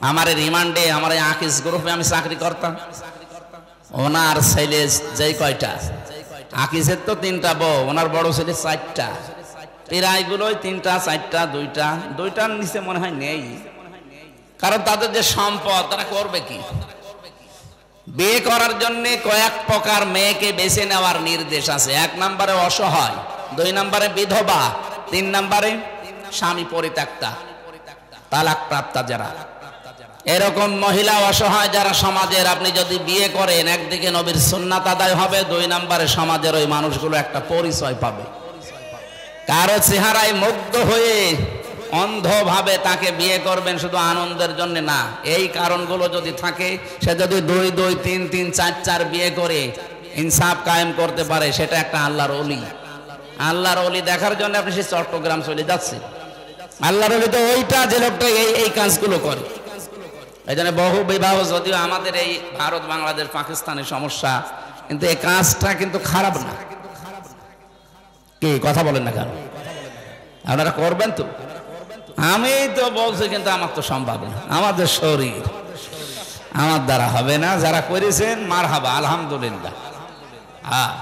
আমার রিমান্ডে আমার আকিস গ্রুপে আমি চাকরি করতাম, ওনার ছেলে যেই কয়টা, আকিসের তো 3টা বউ, ওনার বড় ছেলে 4টা, প্রায়গুলোই 3টা 4টা 2টার নিচে মনে হয় নেই। কারণ তাদের যে সম্পদ, তারা করবে কি? বিয়ে করার জন্য কয়েক প্রকার মেয়েকে বেছে নেওয়ার নির্দেশ আছে। 1 নম্বরে অসহায়, 2 নম্বরে বিধবা, 3 নম্বরে স্বামী পরিত্যক্তা, তালাক প্রাপ্তা যারা। এরকম মহিলা অসহায় যারা সমাজের, আপনি যদি বিয়ে করেন, একদিকে নবীর সুন্নাত আদায় হবে, 2 নম্বরে সমাজের ওই মানুষগুলো একটা পরিচয় পাবে। কারো চেহারায় মুগ্ধ হয়ে অন্ধভাবে তাকে বিয়ে করবেন শুধু আনন্দের জন্য না। এই কারণগুলো যদি থাকে, সে যদি 2 2 3 3 4 4 বিয়ে করে ইনসাফ কায়েম করতে পারে, সেটা একটা আল্লাহর ওলি। আল্লাহর ওলি দেখার জন্য আপনি সে চট্টগ্রাম চলে যাচ্ছেন। আল্লাহর ওলি তো ওইটা, যে লোকটা এই কাজগুলো করে। এই জন্য বহু বিবাহ যদিও আমাদের এই ভারত বাংলাদেশ পাকিস্তানের সমস্যা, কিন্তু এই কাজটা কিন্তু খারাপ না। কি কথা বলেন না কেন? আপনারা করবেন তো? আমি তো বলছি, কিন্তু আমার তো সম্ভব না, আমাদের শরীর, আমার দ্বারা হবে না। যারা করেছেন মারহাবা, আলহামদুলিল্লাহ। হ্যাঁ।